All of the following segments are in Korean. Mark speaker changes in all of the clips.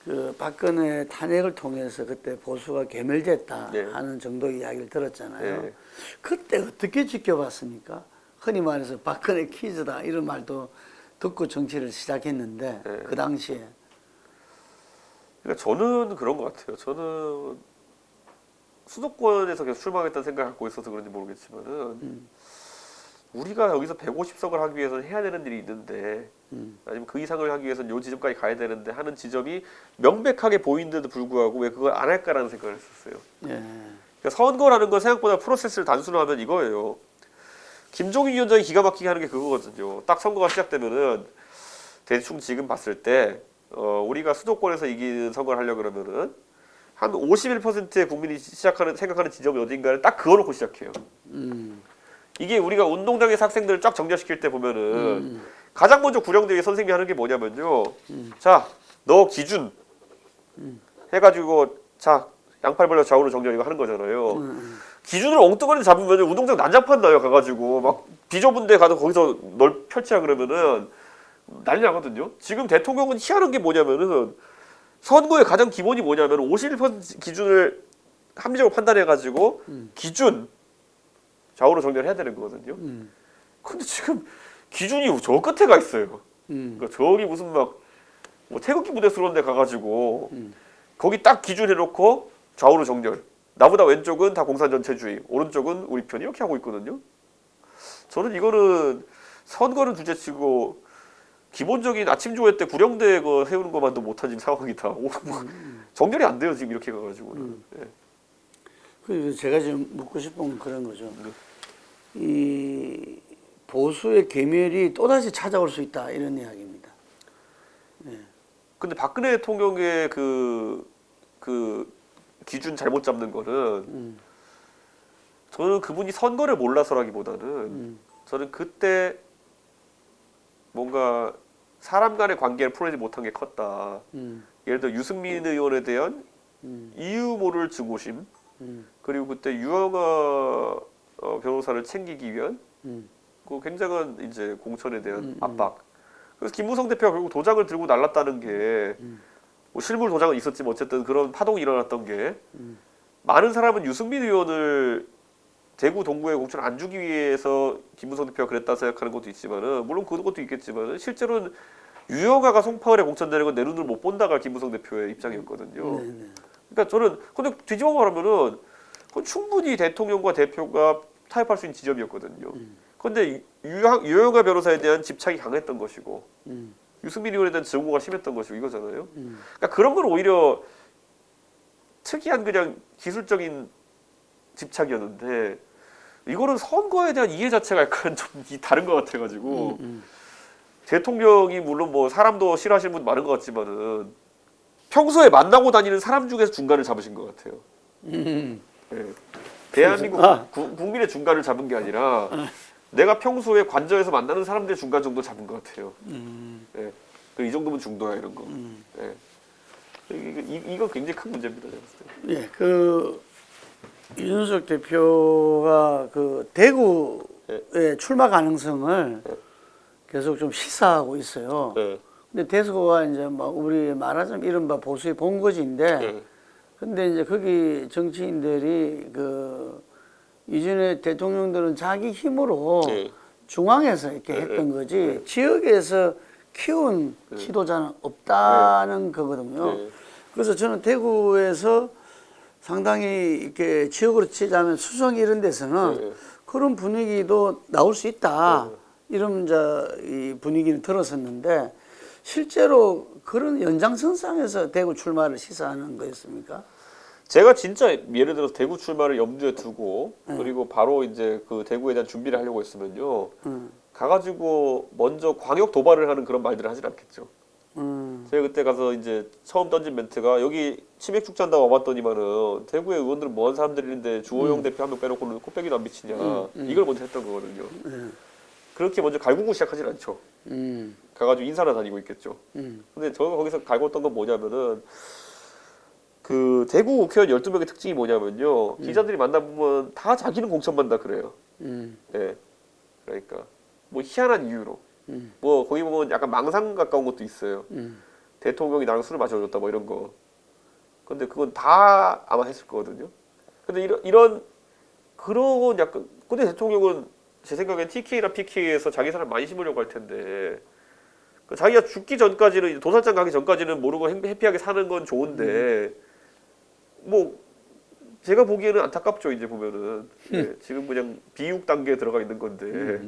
Speaker 1: 그 박근혜 탄핵을 통해서 그때 보수가 괴멸됐다
Speaker 2: 네.
Speaker 1: 하는 정도 이야기를 들었잖아요.
Speaker 2: 네.
Speaker 1: 그때 어떻게 지켜봤습니까? 흔히 말해서 박근혜 퀴즈다 이런 말도 듣고 정치를 시작했는데
Speaker 2: 네.
Speaker 1: 그 당시에
Speaker 2: 그러니까 저는 그런 것 같아요. 저는 수도권에서 계속 출마하겠다는 생각을 갖고 있어서 그런지 모르겠지만은 우리가 여기서 150석을 하기 위해서는 해야 되는 일이 있는데 아니면 그 이상을 하기 위해서는 요 지점까지 가야 되는데 하는 지점이 명백하게 보이는데도 불구하고 왜 그걸 안 할까라는 생각을 했었어요.
Speaker 1: 예.
Speaker 2: 그러니까 선거라는 건 생각보다 프로세스를 단순화하면 이거예요. 김종인 위원장이 기가 막히게 하는 게 그거거든요. 딱 선거가 시작되면은 대충 지금 봤을 때 우리가 수도권에서 이기는 선거를 하려 그러면은 한 51%의 국민이 생각하는 지점이 어딘가를 딱 그어놓고 시작해요. 이게 우리가 운동장에서 학생들을 쫙 정렬시킬 때 보면은 가장 먼저 구령대회 선생님이 하는 게 뭐냐면요. 자, 너 기준 해가지고 자 양팔 벌려 좌우로 정렬 이거 하는 거잖아요. 기준을 엉뚱하게 잡으면 운동장 난장판 나요. 가가지고 막 비좁은데 가서 거기서 널 펼치라 그러면은 난리 나거든요. 지금 대통령은 희한한 게 뭐냐면은 선거의 가장 기본이 뭐냐면 51% 기준을 합리적으로 판단해가지고 기준 좌우로 정렬해야 되는 거거든요. 근데 지금 기준이 저 끝에 가 있어요. 그러니까 저기 무슨 막 뭐 태극기 부대스러운 데 가가지고 거기 딱 기준 해놓고 좌우로 정렬. 나보다 왼쪽은 다 공산전체주의, 오른쪽은 우리 편 이렇게 하고 있거든요. 저는 이거는 선거는 둘째치고 기본적인 아침 조회 때 구령대 그 세우는 것만도 못한 지금 상황이다. 정렬이 안 돼요 지금 이렇게 가가지고는. 예.
Speaker 1: 그래서 제가 지금 묻고 싶은 건 그런 거죠.
Speaker 2: 네.
Speaker 1: 이 보수의 괴멸이 또다시 찾아올 수 있다 이런 이야기입니다. 네.
Speaker 2: 근데 박근혜 대통령의 그 기준 잘못 잡는 거는 저는 그분이 선거를 몰라서라기보다는 저는 그때 뭔가 사람 간의 관계를 풀어내지 못한 게 컸다. 예를 들어 유승민 의원에 대한 이유 모를 증오심 그리고 그때 유영아 변호사를 챙기기 위한 그 굉장한 이제 공천에 대한 압박. 그래서 김무성 대표가 결국 도장을 들고 날랐다는 게 뭐 실물 도장은 있었지만 어쨌든 그런 파동이 일어났던 게 많은 사람은 유승민 의원을 대구 동구에 공천 안 주기 위해서 김무성 대표가 그랬다 생각하는 것도 있지만은 물론 그것도 있겠지만은 실제로는 유영아가 송파을에 공천되는 건 내 눈으로 못 본다가 김무성 대표의 입장이었거든요. 그러니까 저는 근데 뒤집어 말하면은 그건 충분히 대통령과 대표가 타협할 수 있는 지점이었거든요. 그런데 유영아 변호사에 대한 집착이 강했던 것이고 유승민 의원에 대한 증오가 심했던 것이고 이거잖아요. 그러니까 그런 건 오히려 특이한 그냥 기술적인 집착이었는데 이거는 선거에 대한 이해 자체가 약간 좀 다른 것 같아가지고 대통령이 물론 뭐 사람도 싫어하시는 분 많은 것 같지만은 평소에 다니는 사람 중에서 중간을 잡으신 것 같아요. 네. 대한민국 국민의 중간을 잡은 게 아니라 내가 평소에 관저에서 만나는 사람들의 중간 정도 잡은 것 같아요. 네. 이 정도면 중도야 이런 거. 네. 이거 굉장히 큰 문제입니다. 제가 봤을 때.
Speaker 1: 예, 그 이준석 대표가 그 대구의 출마 가능성을 계속 좀 시사하고 있어요.
Speaker 2: 네.
Speaker 1: 근데 대구가 이제 막 우리 말하자면 이른바 보수의 본거지인데, 근데 이제 거기 정치인들이 그 이전에 대통령들은 자기 힘으로 중앙에서 이렇게 했던 거지 지역에서 키운 지도자는 없다는 거거든요. 그래서 저는 대구에서 상당히 이렇게 지역으로 치자면 수성 이런 데서는 그런 분위기도 나올 수 있다. 이런 이 분위기는 들었었는데 실제로 그런 연장선상에서 대구 출마를 시사하는 거였습니까?
Speaker 2: 제가 진짜 예를 들어서 대구 출마를 염두에 두고 그리고 바로 이제 그 대구에 대한 준비를 하려고 했으면요. 가가지고 먼저 광역 도발을 하는 그런 말들을 하진 않겠죠. 제가 그때 가서 이제 처음 던진 멘트가 여기 치맥 축제 한다고 와봤더니만은 대구의 의원들은 뭐하는 사람들인데 주호영 대표 한 명 빼놓고는 코빼기도 안 비치냐. 이걸 먼저 했던 거거든요. 그렇게 먼저 갈구고 시작하진 않죠. 가가지고 인사나 다니고 있겠죠. 근데 저가 거기서 갈궜던 건 뭐냐면은 그 대구 국회의원 12명의 특징이 뭐냐면요. 기자들이 만나보면 다 자기는 공천받는다 그래요. 네. 그러니까 뭐 희한한 이유로 뭐 거기 보면 약간 망상 가까운 것도 있어요. 대통령이 나랑 술을 마셔줬다 뭐 이런 거. 근데 그건 다 아마 했을 거거든요. 근데 이런 그런 약간 근데 대통령은 제 생각엔 TK나 PK에서 자기 사람 많이 심으려고 할 텐데 그 자기가 죽기 전까지는 도살장 가기 전까지는 모르고 해피하게 사는 건 좋은데 뭐 제가 보기에는 안타깝죠 이제 보면은 예, 지금 그냥 비육 단계에 들어가 있는 건데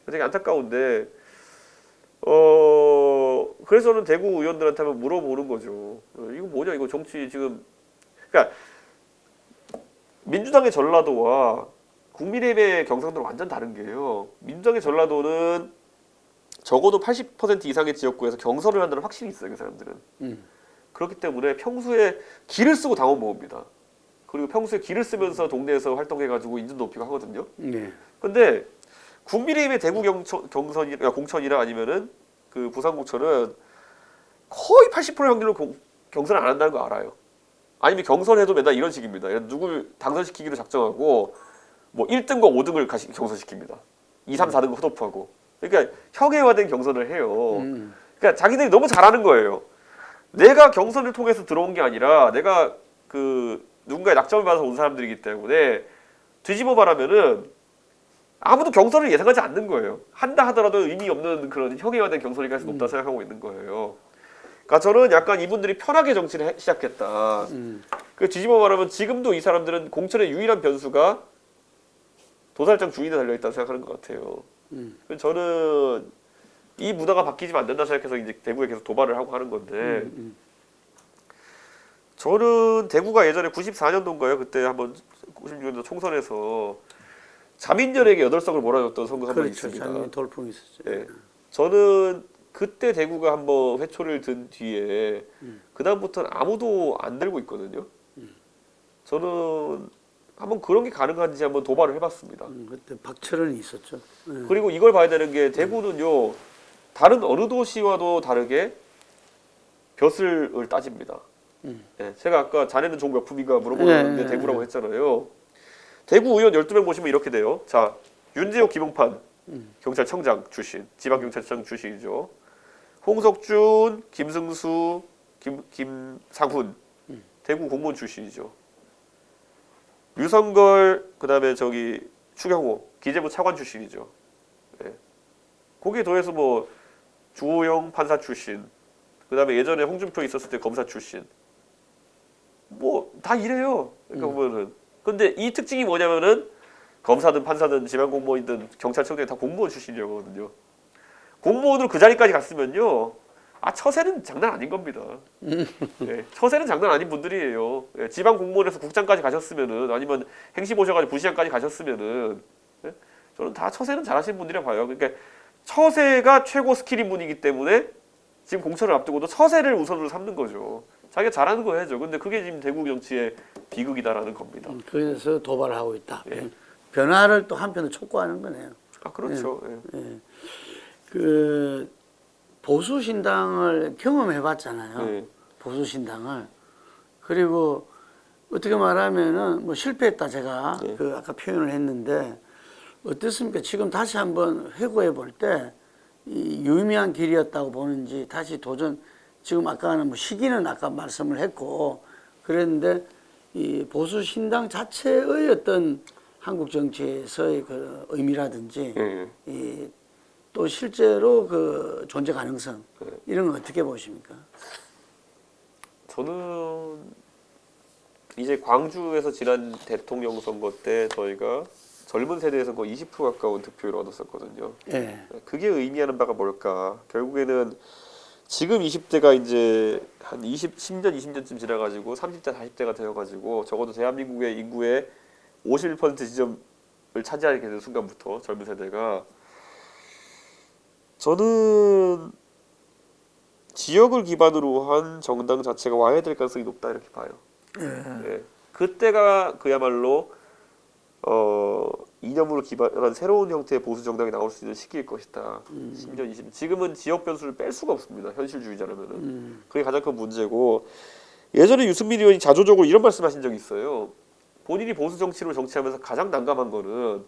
Speaker 2: 되게 안타까운데 그래서 저는 대구 의원들한테 한번 물어보는 거죠. 이거 뭐냐 이거 정치 지금 그러니까 민주당의 전라도와 국민의힘의 경상도는 완전 다른 게요. 민주당의 전라도는 적어도 80% 이상의 지역구에서 경선을 한다는 확신이 있어요, 그 사람들은. 그렇기 때문에 평소에 길을 쓰고 당원 모읍니다. 그리고 평소에 길을 쓰면서 동네에서 활동해가지고 인준 높이고 하거든요.
Speaker 1: 네.
Speaker 2: 근데 국민의힘의 대구 경선이나 공천이나 아니면은 그 부산공천은 거의 80% 확률로 경선을 안 한다는 거 알아요. 아니면 경선해도 맨날 이런 식입니다. 누굴 당선시키기로 작정하고 뭐 1등과 5등을 경선시킵니다. 2, 3, 4등과 컷오프하고. 그러니까 형해화된 경선을 해요. 그러니까 자기들이 너무 잘하는 거예요. 내가 경선을 통해서 들어온 게 아니라 내가 그 누군가의 낙점을 받아서 온 사람들이기 때문에 뒤집어 말하면은 아무도 경선을 예상하지 않는 거예요. 한다 하더라도 의미 없는 그런 형해화된 경선이 가능성이 높다 생각하고 있는 거예요. 그러니까 저는 약간 이분들이 편하게 정치를 시작했다. 그 뒤집어 말하면 지금도 이 사람들은 공천의 유일한 변수가 도살장 주인에 달려있다고 생각하는 것 같아요. 그래서 저는 이 문화가 바뀌지만 안 된다 생각해서 이제 대구에 계속 도발을 하고 하는 건데 저는 대구가 예전에 94년도인가요? 그때 한번 96년도 총선에서 자민련에게 8석을 몰아줬던 선거 한 번
Speaker 1: 그렇죠.
Speaker 2: 있습니다.
Speaker 1: 작년에 돌풍이 있었죠.
Speaker 2: 예. 저는 그때 대구가 한번 회초리를 든 뒤에 그 다음부터는 아무도 안 들고 있거든요. 저는 한번 그런 게 가능한지 한번 도발을 해봤습니다.
Speaker 1: 그때 박철원이 있었죠. 네.
Speaker 2: 그리고 이걸 봐야 되는 게 대구는요 다른 어느 도시와도 다르게 벼슬을 따집니다. 예, 제가 아까 자네는 종 몇 품인가 물어보는데 대구라고 했잖아요. 대구 의원 12명 보시면 이렇게 돼요. 자, 윤재호, 김용판 경찰청장 출신, 지방경찰청 출신이죠. 홍석준, 김승수, 김상훈 대구 공무원 출신이죠. 류성걸 그다음에 저기 추경호 기재부 차관 출신이죠. 네. 거기에 더해서 뭐 주호영 판사 출신, 그다음에 예전에 홍준표 있었을 때 검사 출신, 뭐 다 이래요. 그러니까 보면은 근데 이 특징이 뭐냐면은 검사든 판사든 지방 공무원이든 경찰청장이 다 공무원 출신이거든요. 공무원으로 그 자리까지 갔으면요. 처세는 장난 아닌 겁니다. 예, 처세는 장난 아닌 분들이에요. 예, 지방 공무원에서 국장까지 가셨으면은 아니면 행시 보셔가지고 부시장까지 가셨으면은 예? 저는 다 처세는 잘하시는 분들이라 봐요. 그러니까 처세가 최고 스킬인 분이기 때문에 지금 공천을 앞두고도 처세를 우선으로 삼는 거죠. 자기가 잘하는 거 해야죠. 근데 그게 지금 대구 정치의 비극이다라는 겁니다.
Speaker 1: 그래서 도발을 하고 있다.
Speaker 2: 예.
Speaker 1: 변화를 또 한편으로 촉구하는 거네요.
Speaker 2: 그렇죠. 예.
Speaker 1: 예. 그 보수 신당을 경험해봤잖아요.
Speaker 2: 네.
Speaker 1: 보수 신당을. 그리고 어떻게 말하면은 뭐 실패했다 제가
Speaker 2: 네.
Speaker 1: 그 아까 표현을 했는데 어떻습니까? 지금 다시 한번 회고해 볼 때 이 유의미한 길이었다고 보는지 다시 도전. 지금 아까는 뭐 시기는 아까 말씀을 했고 그랬는데 이 보수 신당 자체의 어떤 한국 정치에서의 그 의미라든지 이 또 실제로 그 존재 가능성 이런 건 어떻게 보십니까?
Speaker 2: 저는 이제 광주에서 지난 대통령 선거 때 저희가 젊은 세대에서 거의 20% 가까운 득표율을 얻었었거든요.
Speaker 1: 예.
Speaker 2: 그게 의미하는 바가 뭘까? 결국에는 지금 20대가 이제 한 10년, 20년쯤 지나가지고 30대, 40대가 되어가지고 적어도 대한민국의 인구의 51% 지점을 차지하게 되는 순간부터 젊은 세대가 저는 지역을 기반으로 한 정당 자체가 와야 될 가능성이 높다 이렇게 봐요. 예. 그때가 그야말로 이념으로 기반한 새로운 형태의 보수 정당이 나올 수 있는 시기일 것이다. 10년, 20년. 지금은 지역 변수를 뺄 수가 없습니다. 현실주의자라면은. 그게 가장 큰 문제고 예전에 유승민 의원이 자조적으로 이런 말씀하신 적이 있어요. 본인이 보수 정치로 정치하면서 가장 난감한 거는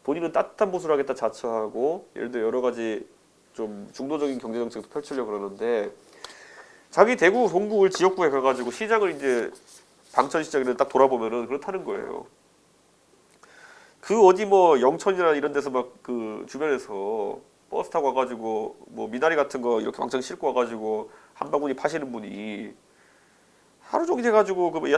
Speaker 2: 본인은 따뜻한 보수를 하겠다 자처하고 예를 들어 여러 가지 좀 중도적인 경제 정책도 펼치려고 그러는데 자기 대구 동구을 지역구에 가가지고 시장을 이제 방천시장을 딱 돌아보면은 그렇다는 거예요. 그 어디 뭐 영천이나 이런 데서 막 그 주변에서 버스 타고 와가지고 뭐 미나리 같은 거 이렇게 왕창 싣고 와가지고 한 바구니 파시는 분이 하루 종일 해가지고 그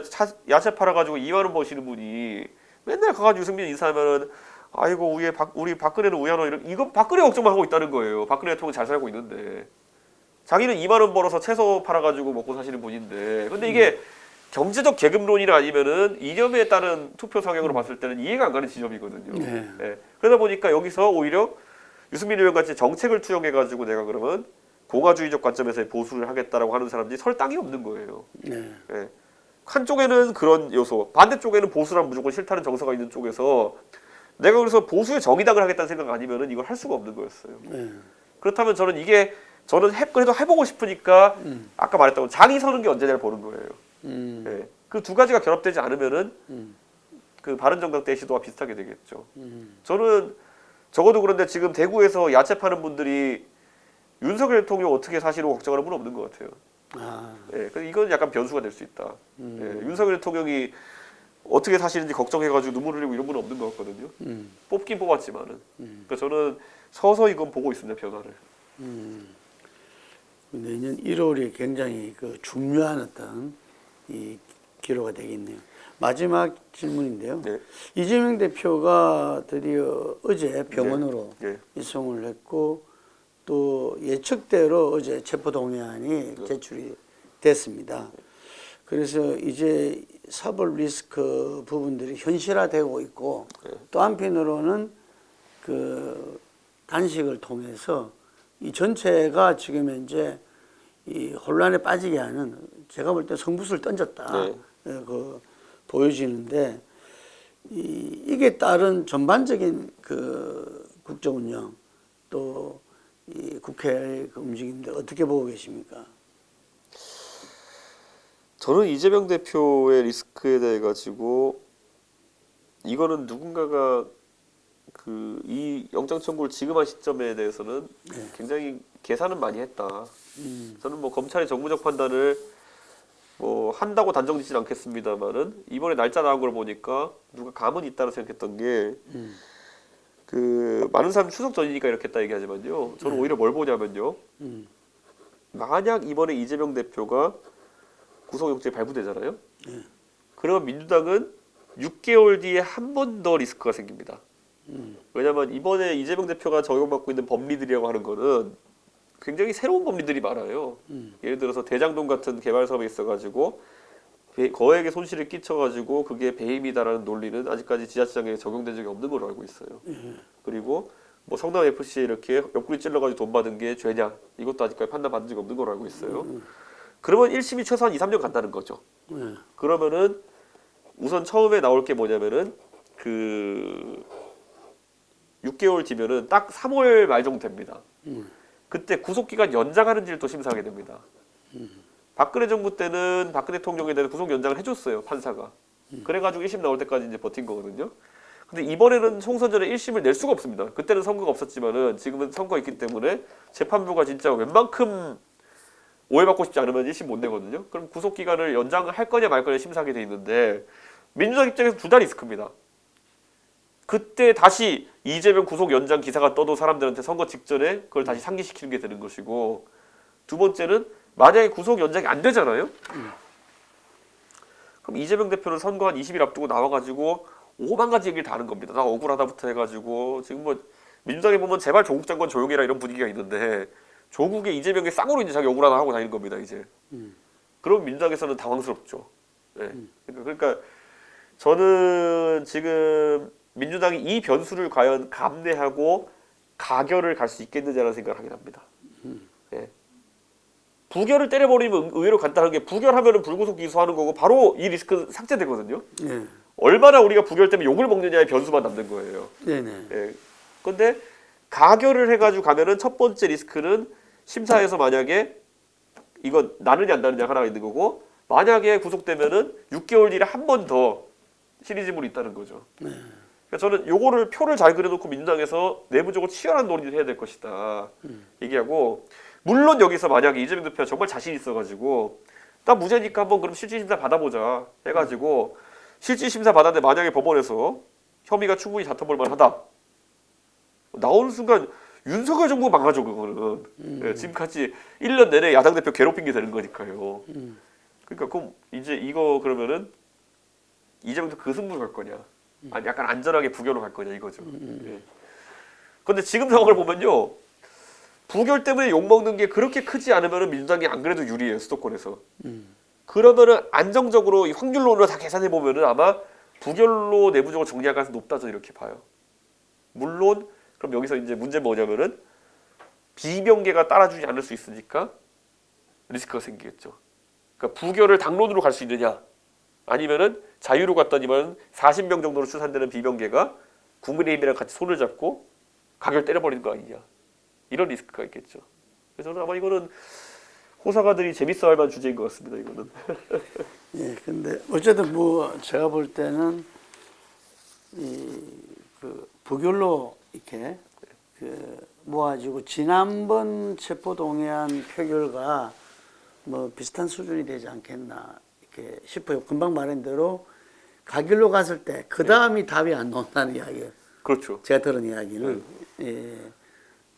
Speaker 2: 야채 팔아가지고 2만 원 버시는 분이 맨날 가가지고 유승민 인사하면은 아이고 우리 박근혜는 우야노 이거 박근혜 걱정만 하고 있다는 거예요. 박근혜 대통령 잘 살고 있는데 자기는 2만 원 벌어서 채소 팔아가지고 먹고 사시는 분인데 근데 이게 경제적 계급론이나 아니면은 이념에 따른 투표 성향으로 봤을 때는 이해가 안 가는 지점이거든요.
Speaker 1: 네.
Speaker 2: 네. 그러다 보니까 여기서 오히려 유승민 의원 같이 정책을 투영해가지고 내가 그러면 공화주의적 관점에서의 보수를 하겠다라고 하는 사람들이 설 땅이 없는 거예요.
Speaker 1: 네.
Speaker 2: 네. 한쪽에는 그런 요소, 반대쪽에는 보수란 무조건 싫다는 정서가 있는 쪽에서 내가 그래서 보수의 정의당을 하겠다는 생각 아니면은 이걸 할 수가 없는 거였어요.
Speaker 1: 네.
Speaker 2: 그렇다면 저는 그래도 해보고 싶으니까 아까 말했던 장이 서는 게 언제냐를 보는 거예요. 네. 그 두 가지가 결합되지 않으면은 그 바른정당 때 시도와 비슷하게 되겠죠. 저는 적어도 그런데 지금 대구에서 야채 파는 분들이 윤석열 대통령 어떻게 사시로 걱정하는 분은 없는 것 같아요.
Speaker 1: 아,
Speaker 2: 예, 그래서 이건 약간 변수가 될 수 있다. 예, 윤석열 대통령이 어떻게 사시는지 걱정해가지고 눈물 흘리고 이런 분은 없는 것 같거든요. 뽑긴 뽑았지만은. 그러니까 저는 서서히 이건 보고 있습니다, 변화를.
Speaker 1: 내년 1월이 굉장히 그 중요한 어떤 이 기로가 되겠네요. 마지막 질문인데요.
Speaker 2: 네.
Speaker 1: 이재명 대표가 드디어 어제 병원으로
Speaker 2: 네.
Speaker 1: 이송을 했고 또 예측대로 어제 체포동의안이 제출이 됐습니다. 그래서 이제 사법 리스크 부분들이 현실화되고 있고 또 한편으로는 그 단식을 통해서 이 전체가 지금 현재 이 혼란에 빠지게 하는 제가 볼 때 성부수를 던졌다.
Speaker 2: 네.
Speaker 1: 그 보여지는데 이게 따른 전반적인 그 국정 운영 또 이 국회의 그 움직임들 어떻게 보고 계십니까?
Speaker 2: 저는 이재명 대표의 리스크에 대해 가지고 이거는 누군가가 그 이 영장 청구를 지금 한 시점에 대해서는 굉장히 계산은 많이 했다. 저는 뭐 검찰의 정무적 판단을 뭐 한다고 단정짓진 않겠습니다만은 이번에 날짜 나온 걸 보니까 누가 감은 있다고 생각했던 게 그 많은 사람 추석 전이니까 이렇게 했다 얘기하지만요. 저는 오히려 뭘 보냐면요. 만약 이번에 이재명 대표가 구속영장이 발부되잖아요. 그러면 민주당은 6개월 뒤에 한 번 더 리스크가 생깁니다. 왜냐하면 이번에 이재명 대표가 적용받고 있는 법리들이라고 하는 거는 굉장히 새로운 법리들이 많아요. 예를 들어서 대장동 같은 개발 사업에 있어가지고 거액의 손실을 끼쳐가지고 그게 배임이다라는 논리는 아직까지 지자체장에 적용된 적이 없는 걸로 알고 있어요. 그리고 뭐 성남 FC에 이렇게 옆구리 찔러가지고 돈 받은 게 죄냐 이것도 아직까지 판단받은 적이 없는 걸로 알고 있어요. 그러면 1심이 최소한 2, 3년 간다는 거죠. 그러면은 우선 처음에 나올 게 뭐냐면은 그 6개월 뒤면은 딱 3월 말 정도 됩니다. 그때 구속기간 연장하는지를 또 심사하게 됩니다. 박근혜 정부 때는 박근혜 대통령에 대해서 구속 연장을 해줬어요, 판사가. 그래가지고 1심 나올 때까지 이제 버틴 거거든요. 근데 이번에는 총선 전에 1심을 낼 수가 없습니다. 그때는 선거가 없었지만은 지금은 선거가 있기 때문에 재판부가 진짜 웬만큼 오해받고 싶지 않으면 1심 못 내거든요. 그럼 구속기간을 연장할 거냐 말 거냐 심사하게 돼 있는데 민주당 입장에서 두 달 리스크입니다. 그때 다시 이재명 구속 연장 기사가 떠도 사람들한테 선거 직전에 그걸 다시 상기시키는 게 되는 것이고 두 번째는 만약에 구속 연장이 안 되잖아요. 그럼 이재명 대표는 선거 한 20일 앞두고 나와가지고 5만 가지 얘기를 다 하는 겁니다. 나 억울하다부터 해가지고 지금 뭐 민주당에 보면 제발 조국 장관 조용해라 이런 분위기가 있는데 조국의 이재명의 쌍으로 이제 자기 억울하다 하고 다니는 겁니다 이제. 그럼 민주당에서는 당황스럽죠. 네. 그러니까 저는 지금 민주당이 이 변수를 과연 감내하고 가결을 갈 수 있겠느냐라는 생각을 하긴 합니다. 네. 부결을 때려버리면 의외로 간단한 게 부결하면은 불구속 기소하는 거고 바로 이 리스크는 삭제되거든요.
Speaker 1: 네.
Speaker 2: 얼마나 우리가 부결 때문에 욕을 먹느냐의 변수만 남는 거예요.
Speaker 1: 네네.
Speaker 2: 예. 근데 가결을 해가지고 가면은 첫 번째 리스크는 심사에서 만약에 이건 나느냐 안 나느냐 하나가 있는 거고 만약에 구속되면은 6개월 뒤에 한 번 더 시리즈물이 있다는 거죠. 그러니까 저는 요거를 표를 잘 그려놓고 민주당에서 내부적으로 치열한 논의를 해야 될 것이다 얘기하고 물론 여기서 만약에 이재명 대표가 정말 자신 있어가지고 나 무죄니까 한번 그럼 실질심사 받아보자 해가지고 실질심사 받았는데 만약에 법원에서 혐의가 충분히 다퉈볼 만하다 나오는 순간 윤석열 정부 망하죠 그거는. 예, 지금까지 1년 내내 야당 대표 괴롭힌 게 되는 거니까요. 그러니까 그럼 이제 이거 그러면은 이재명 대표 그 승부를 갈 거냐 아니 약간 안전하게 부결로 갈 거냐 이거죠. 예. 근데 지금 상황을 보면요 부결 때문에 욕먹는 게 그렇게 크지 않으면 민주당이 안 그래도 유리해요 수도권에서. 그러면은 안정적으로 이 확률론으로 다 계산해 보면은 아마 부결로 내부적으로 정리할 가능성이 높다 저는 이렇게 봐요. 물론 그럼 여기서 이제 문제는 뭐냐면은 비명계가 따라주지 않을 수 있으니까 리스크가 생기겠죠. 그러니까 부결을 당론으로 갈 수 있느냐 아니면은 자유로 갔더니만 40명 정도로 추산되는 비명계가 국민의힘이랑 같이 손을 잡고 가결 때려버리는 거 아니냐 이런 리스크가 있겠죠. 그래서 저는 아마 이거는 호사가들이 재밌어할 만한 주제인 것 같습니다. 이거는.
Speaker 1: 예, 근데 어쨌든 뭐 제가 볼 때는 그 부결로 이렇게 그 모아지고 지난번 체포동의안 표결과 뭐 비슷한 수준이 되지 않겠나 이렇게 싶어요. 금방 말한 대로 가결로 갔을 때 그 다음이 답이 안 나온다는 이야기예요.
Speaker 2: 그렇죠.
Speaker 1: 제가 들은 이야기는 예,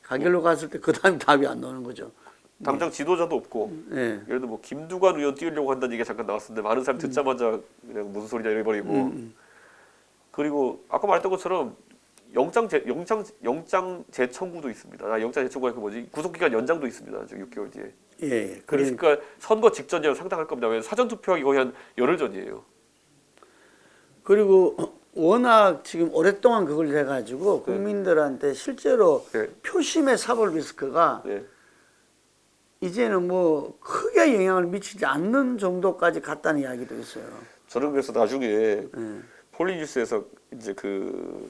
Speaker 1: 가결로 갔을 때 그 다음이 답이 안 나오는 거죠.
Speaker 2: 당장 지도자도 없고
Speaker 1: 예.
Speaker 2: 예를 들어 뭐 김두관 의원 띄우려고 한다는 얘기가 잠깐 나왔었는데 많은 사람이 듣자마자 그냥 무슨 소리냐 이래버리고 그리고 아까 말했던 것처럼 영장 재청구도 있습니다. 영장 재청구가 그 뭐지 구속기간 연장도 있습니다. 저 6개월 뒤에.
Speaker 1: 예.
Speaker 2: 그러니까 선거 직전이면 상당할 겁니다. 왜냐면 사전 투표하기 거의 한 열흘 전이에요.
Speaker 1: 그리고 워낙 지금 오랫동안 그걸 해가지고 국민들한테 실제로
Speaker 2: 네.
Speaker 1: 표심의 사법 리스크가
Speaker 2: 네.
Speaker 1: 이제는 뭐 크게 영향을 미치지 않는 정도까지 갔다는 이야기도 있어요.
Speaker 2: 저는 그래서 나중에 폴리뉴스에서 이제 그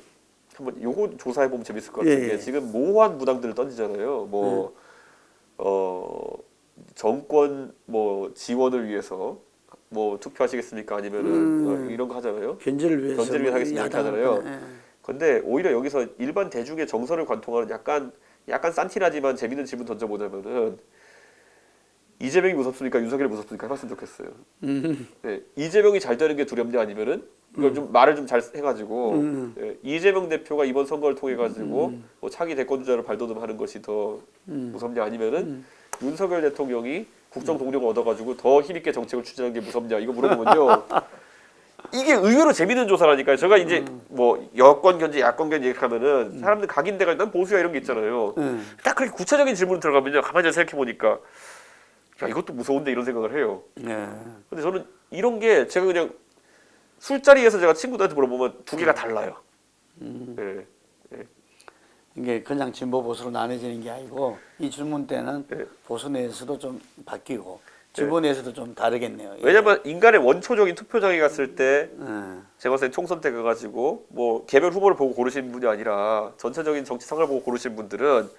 Speaker 2: 한번 요거 조사해 보면 재밌을 것 같은 게 지금 모호한 무당들을 던지잖아요. 뭐 정권 뭐 지원을 위해서 뭐 투표하시겠습니까? 아니면은 이런 거 하잖아요.
Speaker 1: 견제를 위해서
Speaker 2: 하겠습니까? 이렇게 하잖아요. 근데 오히려 여기서 일반 대중의 정서를 관통하는 약간 싼티나지만 재밌는 질문 던져보자면은 이재명이 무섭습니까? 윤석열이 무섭습니까? 해봤으면 좋겠어요. 네, 이재명이 잘 되는 게 두렵냐 아니면은 이걸 좀 말을 좀 잘 해가지고 이재명 대표가 이번 선거를 통해 가지고 뭐 차기 대권주자를 발돋움하는 것이 더 무섭냐 아니면은 윤석열 대통령이 국정 동력을 얻어가지고 더 힘있게 정책을 추진하는 게 무섭냐 이거 물어보면요. 이게 의외로 재밌는 조사라니까요. 제가 이제 뭐 여권 견제, 야권 견제 이렇게 하면은 사람들 각인대가 난 보수야 이런 게 있잖아요. 딱 그렇게 구체적인 질문 들어가면요. 가만히 생각해 보니까 야 이것도 무서운데 이런 생각을 해요. 근데 저는 이런 게 제가 그냥 술자리에서 제가 친구들한테 물어보면 두 개가 달라요. 네.
Speaker 1: 이게 그냥 진보 보수로 나눠지는 게 아니고 이 질문 때는
Speaker 2: 네.
Speaker 1: 보수 내에서도 좀 바뀌고 진보 내에서도 좀 다르겠네요.
Speaker 2: 왜냐면 인간의 원초적인 투표장에 갔을 때 제가 봤을 때 총선 때 가가지고 뭐 개별 후보를 보고 고르시는 분이 아니라 전체적인 정치 상황을 보고 고르시는 분들은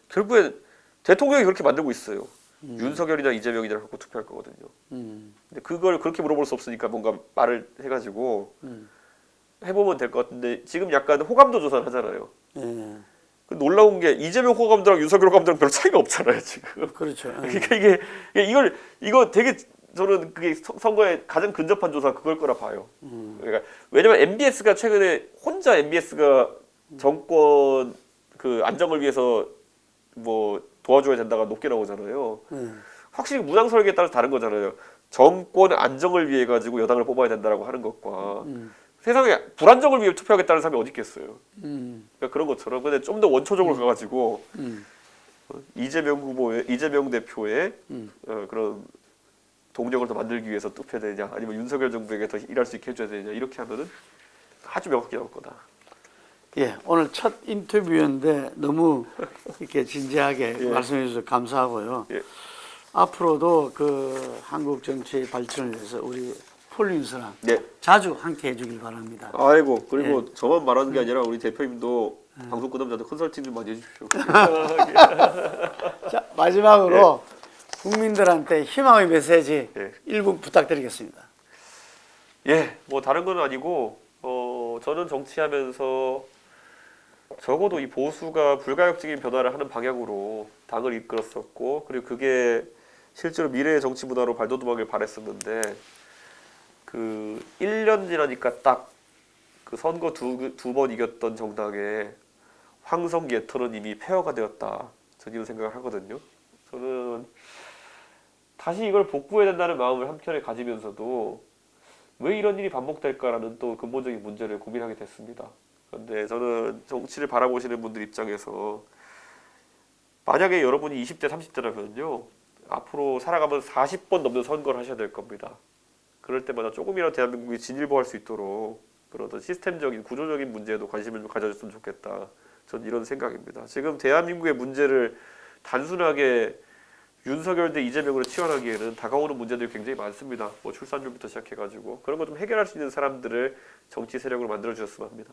Speaker 2: 결국엔 대통령이 그렇게 만들고 있어요. 윤석열이나 이재명이나 갖고 투표할 거거든요. 근데 그걸 그렇게 물어볼 수 없으니까 뭔가 말을 해가지고 해보면 될 것 같은데 지금 약간 호감도 조사를 하잖아요. 그 놀라운 게 이재명 호감도랑 윤석열 호감도랑 별 차이가 없잖아요 지금.
Speaker 1: 그렇죠.
Speaker 2: 그러니까 이거 되게 저는 그게 선거에 가장 근접한 조사 그걸 거라 봐요. 그러니까 왜냐면 MBS가 최근에 혼자 MBS가 정권 그 안정을 위해서 뭐 도와줘야 된다가 높게 나오잖아요. 확실히 문항 설계에 따라서 다른 거잖아요. 정권 안정을 위해 가지고 여당을 뽑아야 된다라고 하는 것과 세상에 불안정을 위해 투표하겠다는 사람이 어디 있겠어요. 그러니까 그런 것처럼 근데 좀 더 원초적으로 가가지고 이재명 대표의 그런 동력을 더 만들기 위해서 투표해야 되냐 아니면 윤석열 정부에게 더 일할 수 있게 해줘야 되냐 이렇게 하면은 아주 명확하게 나올 거다.
Speaker 1: 예, 오늘 첫 인터뷰였는데 너무 이렇게 진지하게 말씀해 주셔서 감사하고요. 앞으로도 그 한국 정치의 발전을 위해서 우리 폴리뉴스랑 자주 함께 해주길 바랍니다.
Speaker 2: 아이고 그리고 저만 말하는 게 아니라 우리 대표님도 방송 끝나면 저한테 컨설팅 좀 많이 해주십시오.
Speaker 1: 자 마지막으로 국민들한테 희망의 메시지 1분 부탁드리겠습니다.
Speaker 2: 뭐 다른 건 아니고 저는 정치하면서 적어도 이 보수가 불가역적인 변화를 하는 방향으로 당을 이끌었었고, 그리고 그게 실제로 미래의 정치 문화로 발돋움하길 바랬었는데, 그 1년 지나니까 딱 그 선거 두 번 이겼던 정당의 황성 예터는 이미 폐허가 되었다. 저는 이런 생각을 하거든요. 저는 다시 이걸 복구해야 된다는 마음을 한켠에 가지면서도 왜 이런 일이 반복될까라는 또 근본적인 문제를 고민하게 됐습니다. 그런데 저는 정치를 바라보시는 분들 입장에서 만약에 여러분이 20대, 30대라면요. 앞으로 살아가면서 40번 넘는 선거를 하셔야 될 겁니다. 그럴 때마다 조금이라도 대한민국이 진일보할 수 있도록 그런 어떤 시스템적인 구조적인 문제에도 관심을 좀 가져줬으면 좋겠다. 전 이런 생각입니다. 지금 대한민국의 문제를 단순하게 윤석열 대 이재명으로 치환하기에는 다가오는 문제들이 굉장히 많습니다. 뭐 출산율부터 시작해가지고 그런 거 좀 해결할 수 있는 사람들을 정치 세력으로 만들어 주셨으면 합니다.